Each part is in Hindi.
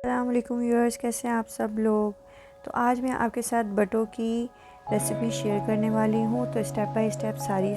अस्सलाम वालेकुम व्यूअर्स, कैसे हैं आप सब लोग। तो आज मैं आपके साथ बटों की रेसिपी शेयर करने वाली हूँ। तो स्टेप बाय स्टेप सारी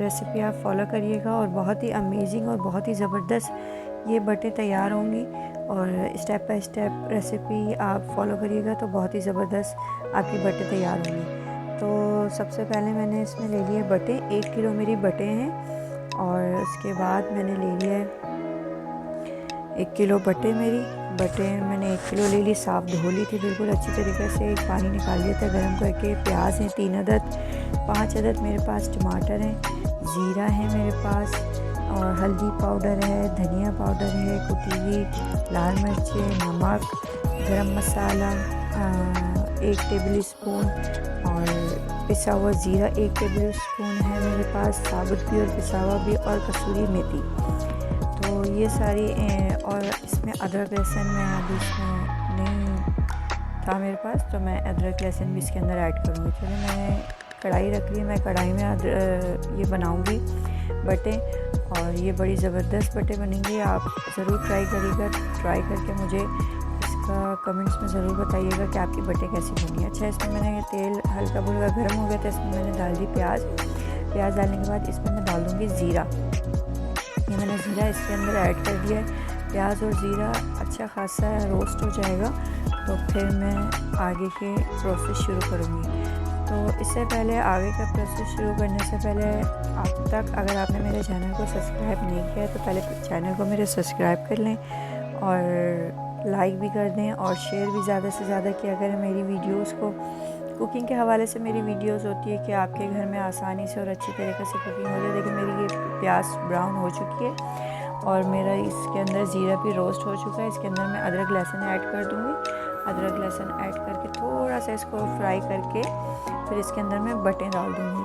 रेसिपी आप फॉलो करिएगा और बहुत ही अमेजिंग और बहुत ही ज़बरदस्त ये बटें तैयार होंगी। और स्टेप बाय स्टेप रेसिपी आप फॉलो करिएगा तो बहुत ही ज़बरदस्त आपकी बटें तैयार होंगी। तो सबसे पहले मैंने इसमें ले लिए बटें, 1 किलो मेरी बटें हैं। और उसके बाद मैंने ले लिया 1 किलो बटें मैंने 1 किलो ले ली, साफ़ धो ली थी बिल्कुल अच्छी तरीके से, एक पानी निकाल लिया था गर्म करके। प्याज हैं 3 अदद, 5 अदद मेरे पास टमाटर हैं, ज़ीरा है मेरे पास, और हल्दी पाउडर है, धनिया पाउडर है, कुटी हुई लाल मिर्चें, नमक, गरम मसाला 1 टेबल स्पून, और पिसा हुआ ज़ीरा 1 टेबल स्पून है मेरे पास, साबुत भी और पिसा हुआ भी, और कसूरी मेथी। तो ये सारी और इसमें अदरक लहसुन मैं अभी इसमें नहीं था मेरे पास, तो मैं अदरक लहसुन भी इसके अंदर ऐड करूँगी। चलिए मैंने कढ़ाई रख ली, मैं कढ़ाई में ये बनाऊँगी बटें, और ये बड़ी ज़बरदस्त बटें बनेंगी। आप ज़रूर ट्राई करिएगा, ट्राई करके मुझे इसका कमेंट्स में ज़रूर बताइएगा कि आपकी बटें कैसी बनी। अच्छा, इसमें मैंने तेल हल्का फुल्का गर्म हो गया था, इसमें मैंने डाल दी प्याज डालने के बाद इसमें मैं डाल दूँगी ज़ीरा। ये मैंने ज़ीरा इसके अंदर ऐड कर दिया है। प्याज और ज़ीरा अच्छा खासा रोस्ट हो जाएगा तो फिर मैं आगे के प्रोसेस शुरू करूँगी। तो इससे पहले आगे का प्रोसेस शुरू करने से पहले अब तक अगर आपने मेरे चैनल को सब्सक्राइब नहीं किया तो पहले चैनल को मेरे सब्सक्राइब कर लें और लाइक भी कर दें और शेयर भी ज़्यादा से ज़्यादा किया करें मेरी वीडियोस को। कुकिंग के हवाले से मेरी वीडियोस होती है कि आपके घर में आसानी से और अच्छी तरीके से कुकिंग हो जाए। देखिए मेरी ये प्याज ब्राउन हो चुकी है और मेरा इसके अंदर ज़ीरा भी रोस्ट हो चुका है। इसके अंदर मैं अदरक लहसुन ऐड कर दूँगी। अदरक लहसुन ऐड करके थोड़ा सा इसको फ्राई करके फिर इसके अंदर मैं बटें डाल दूँगी।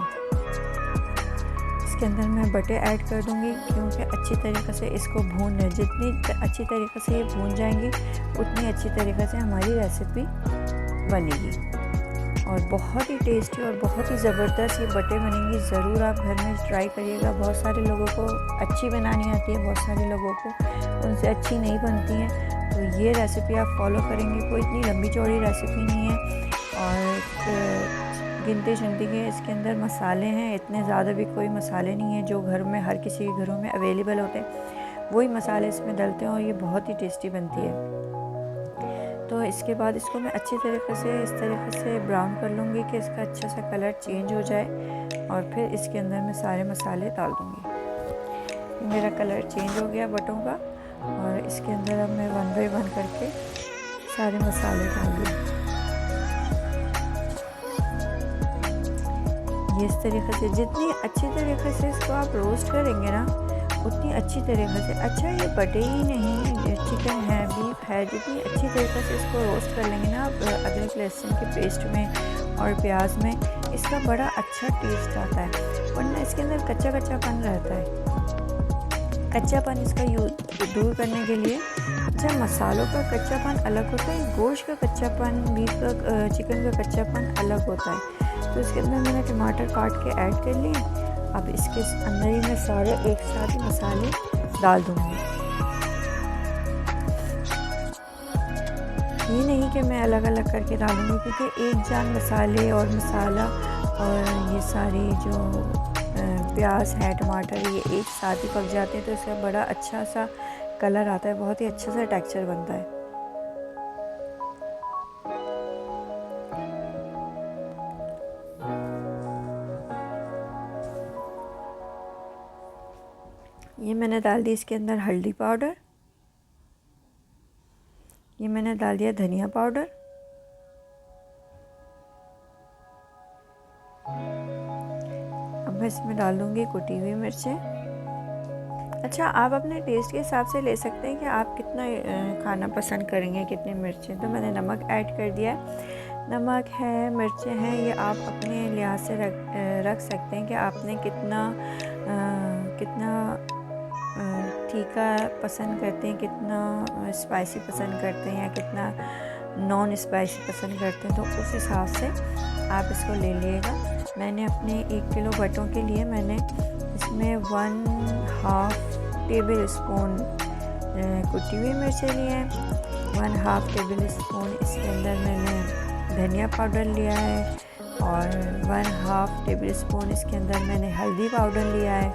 इसके अंदर मैं बटें ऐड कर दूँगी क्योंकि अच्छी तरीके से इसको भूनना है। जितनी अच्छी तरीके से ये भून जाएंगी उतनी अच्छी तरीके से हमारी रेसिपी बनेगी और बहुत ही टेस्टी और बहुत ही ज़बरदस्त ये बटें बनेंगी। ज़रूर आप घर में ट्राई करिएगा। बहुत सारे लोगों को अच्छी बनानी आती है, बहुत सारे लोगों को उनसे अच्छी नहीं बनती हैं। तो ये रेसिपी आप फॉलो करेंगे, कोई इतनी लंबी चौड़ी रेसिपी नहीं है और गिनती चुनती के इसके अंदर मसाले हैं। इतने ज़्यादा भी कोई मसाले नहीं हैं जो घर में हर किसी के घरों में अवेलेबल होते हैं, वही मसाले इसमें डलते हैं और ये बहुत ही टेस्टी बनती है। तो इसके बाद इसको मैं अच्छी तरीके से इस तरीके से ब्राउन कर लूँगी कि इसका अच्छा सा कलर चेंज हो जाए और फिर इसके अंदर मैं सारे मसाले डाल दूँगी। मेरा कलर चेंज हो गया बटों का और इसके अंदर अब मैं 1 बाय 1 करके सारे मसाले डाल दूँ। ये इस तरीके से जितनी अच्छी तरीके से इसको आप रोस्ट करेंगे ना उतनी अच्छी तरीके से, अच्छा ये बटे ही नहीं, चिकन है, बीफ है, जितनी अच्छी तरीके से इसको रोस्ट कर लेंगे ना आप अदरक लहसुन के पेस्ट में और प्याज में, इसका बड़ा अच्छा टेस्ट आता है। वरना इसके अंदर कच्चा कच्चापन रहता है। कच्चापन इसका दूर करने के लिए, अच्छा मसालों का कच्चापन अलग होता है, गोश्त का कच्चापन, बीफ का चिकन का कच्चापन अलग होता है। तो इसके अंदर मैंने टमाटर काट के ऐड कर लिए। अब इसके अंदर ही मैं सारे एक साथ ही मसाले डाल दूँगी। ये नहीं कि मैं अलग अलग करके डालूँगी क्योंकि एक जान मसाले और मसाला और ये सारी जो प्याज है, टमाटर, ये एक साथ ही पक जाते हैं तो इसका बड़ा अच्छा सा कलर आता है, बहुत ही अच्छा सा टेक्सचर बनता है। ये मैंने डाल दी इसके अंदर हल्दी पाउडर, ये मैंने डाल दिया धनिया पाउडर, अब मैं इसमें डाल दूँगी कुटी हुई मिर्चें। अच्छा, आप अपने टेस्ट के हिसाब से ले सकते हैं कि आप कितना खाना पसंद करेंगे, कितनी मिर्चें। तो मैंने नमक ऐड कर दिया। नमक है, मिर्चें हैं, ये आप अपने लिहाज से रख सकते हैं कि आपने कितना तीखा पसंद करते हैं, कितना स्पाइसी पसंद करते हैं या कितना नॉन स्पाइसी पसंद करते हैं, तो उस हिसाब से आप इसको ले लीजिएगा। मैंने अपने 1 किलो बटों के लिए मैंने इसमें 1/2 टेबल स्पून कुटी हुई मिर्चें लिए हैं, 1/2 टेबल स्पून इसके अंदर मैंने धनिया पाउडर लिया है और 1/2 टेबल स्पून इसके अंदर मैंने हल्दी पाउडर लिया है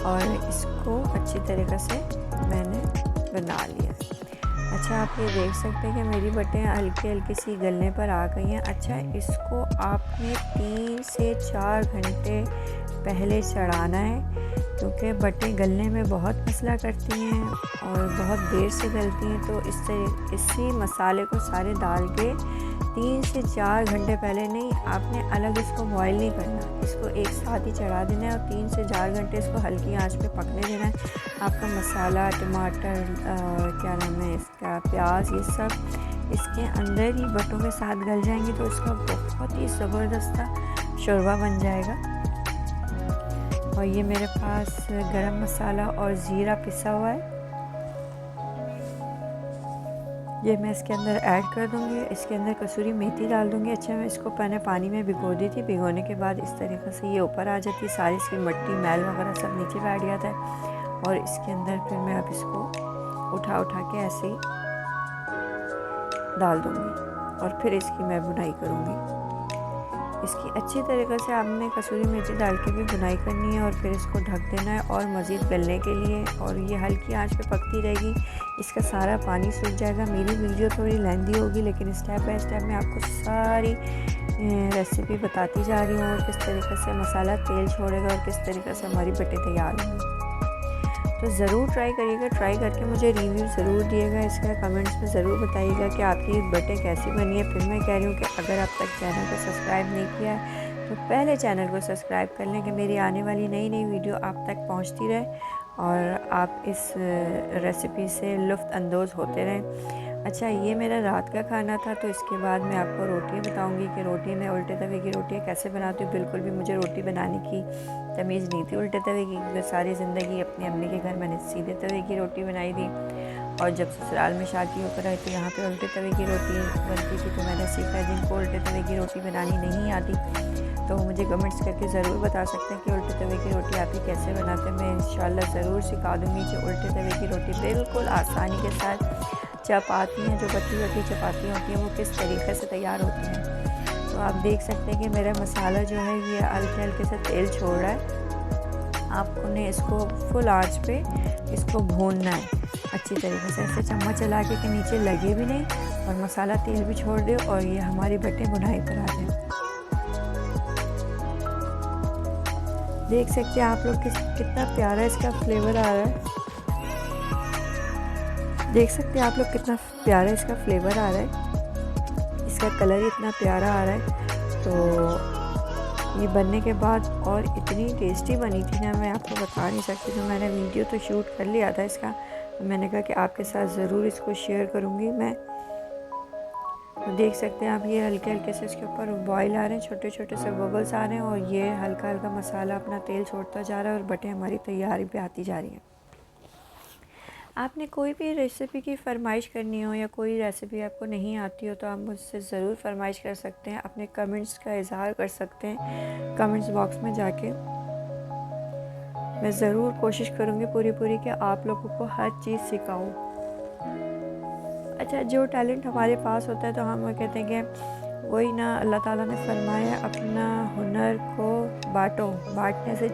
और इसको अच्छी तरीक़े से मैंने बना लिया। अच्छा, आप ये देख सकते हैं कि मेरी बटें हल्की हल्की सी गलने पर आ गई हैं। अच्छा, इसको आपने 3 से 4 घंटे पहले चढ़ाना है क्योंकि बटें गलने में बहुत मसला करती हैं और बहुत देर से गलती हैं। तो इसी मसाले को सारे डाल के 3 से 4 घंटे पहले नहीं, आपने अलग इसको बॉईल नहीं करना, इसको एक साथ ही चढ़ा देना है और 3 से 4 घंटे इसको हल्की आंच पे पकने देना है। आपका मसाला, टमाटर, क्या नाम है इसका, प्याज, ये सब इसके अंदर ही बटों के साथ गल जाएंगे तो इसका बहुत ही ज़बरदस्त शोरबा बन जाएगा। और ये मेरे पास गरम मसाला और ज़ीरा पिसा हुआ है, ये मैं इसके अंदर ऐड कर दूँगी। इसके अंदर कसूरी मेथी डाल दूँगी। अच्छा, मैं इसको पहले पानी में भिगो दी थी, भिगोने के बाद इस तरीक़े से ये ऊपर आ जाती है, सारी इसकी मिट्टी, मैल वगैरह सब नीचे बैठ जाता है। और इसके अंदर फिर मैं अब इसको उठा के ऐसे ही डाल दूँगी और फिर इसकी मैं बुनाई करूँगी। इसकी अच्छी तरीक़े से आपने कसूरी मेथी डाल के भी बुनाई करनी है और फिर इसको ढक देना है और मज़ीद गलने के लिए। और ये हल्की आंच पे पकती रहेगी, इसका सारा पानी सूख जाएगा। मेरी वीडियो थोड़ी लेंदी होगी लेकिन स्टेप बाय स्टेप मैं आपको सारी रेसिपी बताती जा रही हूँ और किस तरीके से मसाला तेल छोड़ेगा और किस तरीके से हमारी बटें तैयार होंगी। तो ज़रूर ट्राई करिएगा, ट्राई करके मुझे रिव्यू ज़रूर दिएगा, इसका कमेंट्स में ज़रूर बताइएगा कि आपकी बटें कैसी बनी है। फिर मैं कह रही हूँ कि अगर आप तक चैनल को सब्सक्राइब नहीं किया है तो पहले चैनल को सब्सक्राइब कर लें कि मेरी आने वाली नई नई वीडियो आप तक पहुँचती रहे और आप इस रेसिपी से लुत्फ़ अंदोज़ होते रहें। अच्छा, ये मेरा रात का खाना था, तो इसके बाद मैं आपको रोटियाँ बताऊंगी कि रोटी मैं उल्टे तवे की रोटियाँ कैसे बनाती हूँ। बिल्कुल भी मुझे रोटी बनाने की तमीज़ नहीं थी उल्टे तवे की, क्योंकि सारी ज़िंदगी अपनी अम्मी के घर मैंने सीधे तवे की रोटी बनाई थी और जब ससुराल में शादी होकर आई तो यहाँ पे उल्टे तवे की रोटी बनती थी। तो मैंने सीखा, जिनको उल्टे तवे की रोटी बनानी नहीं आती तो मुझे कमेंट्स करके ज़रूर बता सकते हैं कि उल्टे तवे की रोटी आप ही कैसे बनाते हैं। मैं इंशाल्लाह ज़रूर सिखा दूँगी कि उल्टे तवे की रोटी बिल्कुल आसानी के साथ चपातियाँ, जो बटी चपातियाँ होती हैं, वो किस तरीके से तैयार होती हैं। तो आप देख सकते हैं कि मेरा मसाला जो है ये हल्के हल्के से तेल छोड़ रहा है। आपने इसको फुल आंच पे इसको भूनना है अच्छी तरीके से, ऐसे चम्मच चला के नीचे लगे भी नहीं और मसाला तेल भी छोड़ दे और ये हमारी बटें बुनाई पर आ जाए। देख सकते हैं आप लोग कितना प्यारा इसका फ्लेवर आ रहा है। देख सकते हैं आप लोग कितना प्यारा इसका फ्लेवर आ रहा है, इसका कलर इतना प्यारा आ रहा है। तो ये बनने के बाद और इतनी टेस्टी बनी थी ना, मैं आपको बता नहीं सकती। तो मैंने वीडियो तो शूट कर लिया था इसका, तो मैंने कहा कि आपके साथ ज़रूर इसको शेयर करूँगी मैं। तो देख सकते हैं आप, ये हल्के हल्के से इसके ऊपर बॉयल आ रहे हैं, छोटे छोटे से बबल्स आ रहे हैं और ये हल्का हल्का मसाला अपना तेल छोड़ता जा रहा है और बटें हमारी तैयारी पे आती जा रही हैं। आपने कोई भी रेसिपी की फ़रमाइश करनी हो या कोई रेसिपी आपको नहीं आती हो तो आप मुझसे ज़रूर फरमाइश कर सकते हैं, अपने कमेंट्स का इज़हार कर सकते हैं कमेंट्स बॉक्स में जाके। मैं ज़रूर कोशिश करूँगी पूरी कि आप लोगों को हर चीज़ सिखाऊँ। अच्छा, जो टैलेंट हमारे पास होता है तो हम कहते हैं कि वही ना, अल्लाह ताला ने फरमाया अपना हुनर को बांटो, बांटने से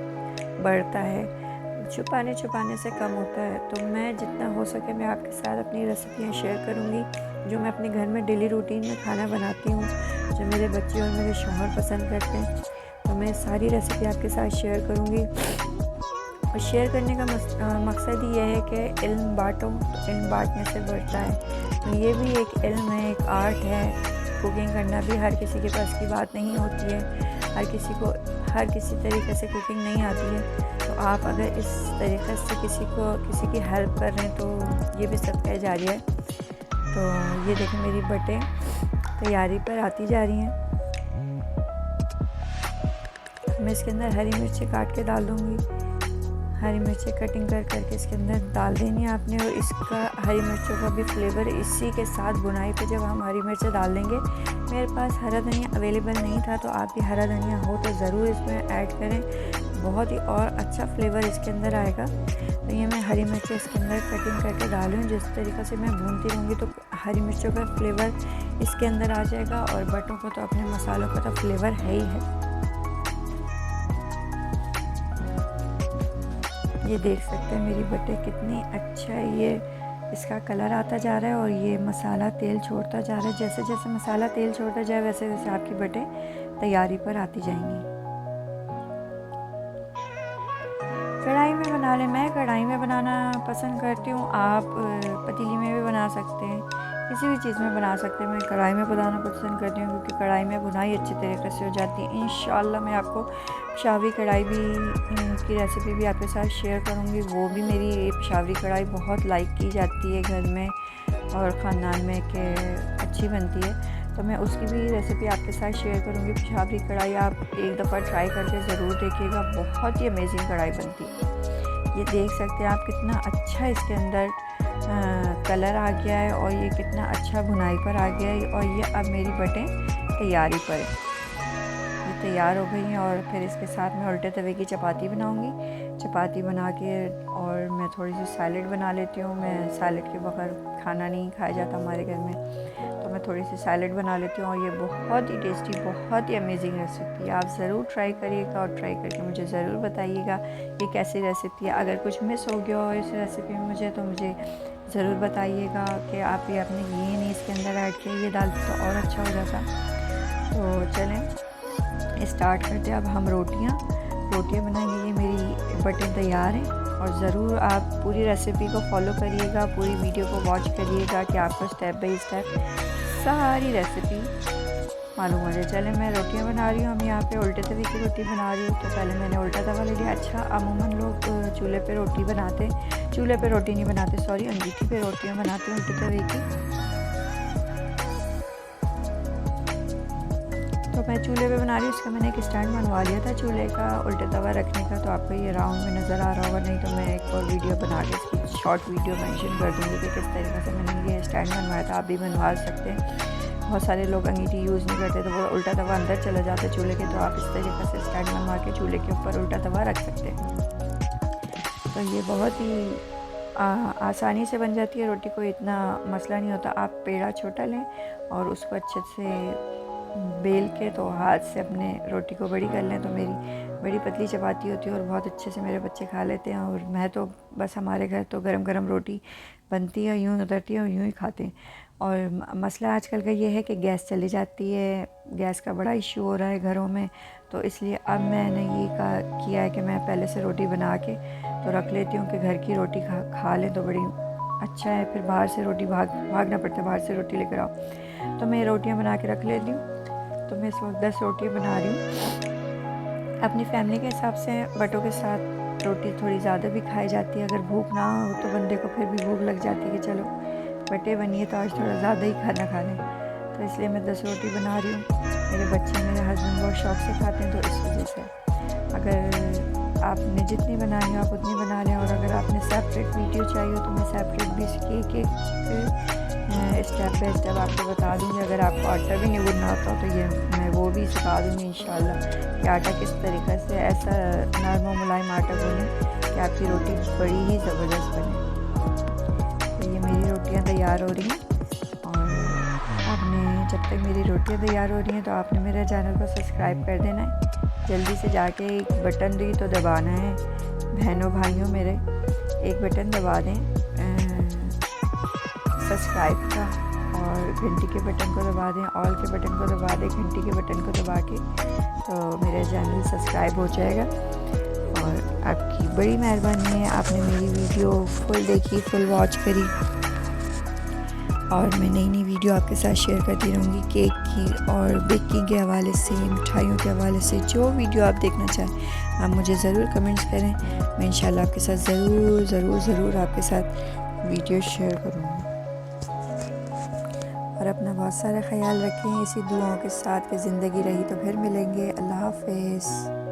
बढ़ता है, छुपाने से कम होता है। तो मैं जितना हो सके मैं आपके साथ अपनी रेसिपियाँ शेयर करूँगी, जो मैं अपने घर में डेली रूटीन में खाना बनाती हूँ, जो मेरे बच्चे और मेरे शौहर पसंद करते हैं। तो मैं सारी रेसिपी आपके साथ शेयर करूँगी और शेयर करने का मकसद ये है कि इल्म बांटो तो इल्म बांटने से बढ़ता है। तो ये भी एक इल्म है, एक आर्ट है। कुकिंग करना भी हर किसी के पास की बात नहीं होती है, हर किसी को हर किसी तरीके से कुकिंग नहीं आती है। तो आप अगर इस तरीक़े से किसी की हेल्प कर रहे हैं तो ये भी सदका जारिया है। तो ये देखें मेरी बटें तैयारी पर आती जा रही हैं। मैं इसके अंदर हरी मिर्ची काट के डाल दूँगी, हरी मिर्ची कटिंग करके इसके अंदर डाल देनी है आपने। और इसका हरी मिर्चों का भी फ्लेवर इसी के साथ बुनाई पे जब हम हरी मिर्च डाल देंगे। मेरे पास हरा धनिया अवेलेबल नहीं था, तो आप भी हरा धनिया हो तो ज़रूर इसमें ऐड करें, बहुत ही और अच्छा फ्लेवर इसके अंदर आएगा। तो ये मैं हरी मिर्च इसके अंदर कटिंग करके डालूँ, जिस तरीक़े से मैं भूनती रहूँगी तो हरी मिर्चों का फ्लेवर इसके अंदर आ जाएगा, और बटों को तो अपने मसालों का तो फ्लेवर है ही है। ये देख सकते हैं मेरी बटे कितनी अच्छा ये इसका कलर आता जा रहा है, और ये मसाला तेल छोड़ता जा रहा है। जैसे जैसे मसाला तेल छोड़ता जाए वैसे वैसे आपकी बटे तैयारी पर आती जाएंगी। कढ़ाई में बना लें, मैं कढ़ाई में बनाना पसंद करती हूँ, आप पतीली में भी बना सकते हैं, किसी भी चीज़ में बना सकते हैं। मैं कढ़ाई में बनाना पसंद करती हूँ क्योंकि कढ़ाई में बुनाई अच्छी तरीके से हो जाती है। इंशाल्लाह मैं आपको पेशावरी कढ़ाई भी की रेसिपी भी आपके साथ शेयर करूँगी। वो भी मेरी पेशावरी कढ़ाई बहुत लाइक की जाती है घर में और ख़ानदान में कि अच्छी बनती है, तो मैं उसकी भी रेसिपी आपके साथ शेयर करूँगी। पेशावरी कढ़ाई आप एक दफ़ा ट्राई करके ज़रूर देखिएगा, बहुत ही अमेजिंग कढ़ाई बनती है। ये देख सकते हैं आप कितना अच्छा इसके अंदर कलर आ गया है, और ये कितना अच्छा भुनाई पर आ गया है, और ये अब मेरी बटें तैयारी पर है, ये तैयार हो गई हैं। और फिर इसके साथ मैं उल्टे तवे की चपाती बनाऊंगी। चपाती बना के और मैं थोड़ी सी सैलेड बना लेती हूँ। मैं सैलेड के बगैर खाना नहीं खाया जाता हमारे घर में, तो मैं थोड़ी सी सैलेड बना लेती हूँ। और ये बहुत ही टेस्टी, बहुत ही अमेजिंग रेसिपी है, आप ज़रूर ट्राई करिएगा, और ट्राई करके मुझे ज़रूर बताइएगा ये कैसी रेसिपी है। अगर कुछ मिस हो गया हो इस रेसिपी में मुझे, तो मुझे ज़रूर बताइएगा कि आप ये आपने ये नहीं इसके अंदर ऐड किया, ये डालते तो और अच्छा हो जाता। तो चलें स्टार्ट करते हैं। अब हम रोटियाँ बनाएंगे। ये मेरी बटें तैयार हैं, और ज़रूर आप पूरी रेसिपी को फॉलो करिएगा, पूरी वीडियो को वॉच करिएगा कि आपको स्टेप बाय स्टेप सारी रेसिपी मालूम हो जाए। चले मैं रोटियां बना रही हूँ। हम यहाँ पे उल्टे तवे की रोटी बना रही हूँ, तो पहले मैंने उल्टा तवा ले लिया। अच्छा, अमूमन लोग चूल्हे पे रोटी बनाते, चूल्हे पे रोटी नहीं बनाते, सॉरी, अंगीठी पे रोटियाँ बनाते हैं उल्टे तवे की। तो मैं चूल्हे पे बना रही हूँ। उसका मैंने एक स्टैंड बनवा लिया था चूल्हे का उल्टे तवा रखने का, तो आपको ये राउंड में नज़र आ रहा होगा, नहीं तो मैं एक और वीडियो बना के इसकी शॉर्ट वीडियो मेंशन कर दूँगी कि किस तरीके से मैंने ये स्टैंड बनवाया था। आप भी बनवा सकते हैं। बहुत सारे लोग अंगीठी यूज़ नहीं करते, तो वो उल्टा तवा अंदर चला जाता है चूल्हे के, तो आप इस तरीके से स्टैंड बनवा के चूल्हे के ऊपर उल्टा तवा रख सकते हैं। तो ये बहुत ही आसानी से बन जाती है रोटी, कोई इतना मसला नहीं होता। आप पेड़ा छोटा लें और उसको अच्छे से बेल के तो हाथ से अपने रोटी को बड़ी कर लें, तो मेरी बड़ी पतली चपाती होती है और बहुत अच्छे से मेरे बच्चे खा लेते हैं। और मैं तो बस, हमारे घर तो गरम गरम रोटी बनती है, यूँ उतरती है और यूँ ही खाते हैं। और मसला आजकल का ये है कि गैस चली जाती है, गैस का बड़ा इशू हो रहा है घरों में, तो इसलिए अब मैंने ये किया है कि मैं पहले से रोटी बना के तो रख लेती हूँ कि घर की रोटी खा लें तो बड़ी अच्छा है। फिर बाहर से रोटी भागना पड़ता है, बाहर से रोटी लेकर आओ। तो मैं रोटियाँ बना के रख लेती हूँ। तो मैं इस वक्त 10 रोटियाँ बना रही हूँ। अपनी फैमिली के हिसाब से बटों के साथ रोटी थोड़ी ज़्यादा भी खाई जाती है। अगर भूख ना हो तो बंदे को फिर भी भूख लग जाती है कि चलो बटे बनिए तो आज थोड़ा ज़्यादा ही खाना खा लें, तो इसलिए मैं 10 रोटी बना रही हूँ। मेरे बच्चे, मेरे हस्बैंड बहुत शौक़ से खाते हैं, तो इस वजह से अगर आपने जितनी बनानी हो आप उतनी बना लें। और अगर आपने सेपरेट वीडियो चाहिए हो तो मैं सेपरेट भी इसकी एक स्टेप बाय स्टेप आपको बता दूँगी। अगर आपको आटा भी नहीं गूंदना आता तो ये मैं वो भी सिखा दूँगी इंशाल्लाह कि आटा किस तरीके से ऐसा नरम और मुलायम आटा गूंदें कि आपकी रोटी बड़ी ही ज़बरदस्त बने। तो ये मेरी रोटियां तैयार हो रही हैं, और आपने जब तक मेरी रोटियां तैयार हो रही हैं तो आपने मेरे चैनल को सब्सक्राइब कर देना है। जल्दी से जाके एक बटन भी तो दबाना है, बहनों भाइयों मेरे, एक बटन दबा दें सब्सक्राइब का, और घंटी के बटन को दबा दें, ऑल के बटन को दबा दें, घंटी के बटन को दबा के, तो मेरा चैनल सब्सक्राइब हो जाएगा। और आपकी बड़ी मेहरबानी है, आपने मेरी वीडियो फुल देखी, फुल वॉच करी, और मैं नई वीडियो आपके साथ शेयर करती रहूँगी केक की और बेकिंग के हवाले से, मिठाइयों के हवाले से। जो वीडियो आप देखना चाहें आप मुझे ज़रूर कमेंट्स करें, मैं इंशाल्लाह आपके साथ ज़रूर आपके साथ वीडियो शेयर करूँगी। और अपना बहुत सारा ख्याल रखें, इसी दुआओं के साथ कि ज़िंदगी रही तो फिर मिलेंगे। अल्लाह हाफ़िज़।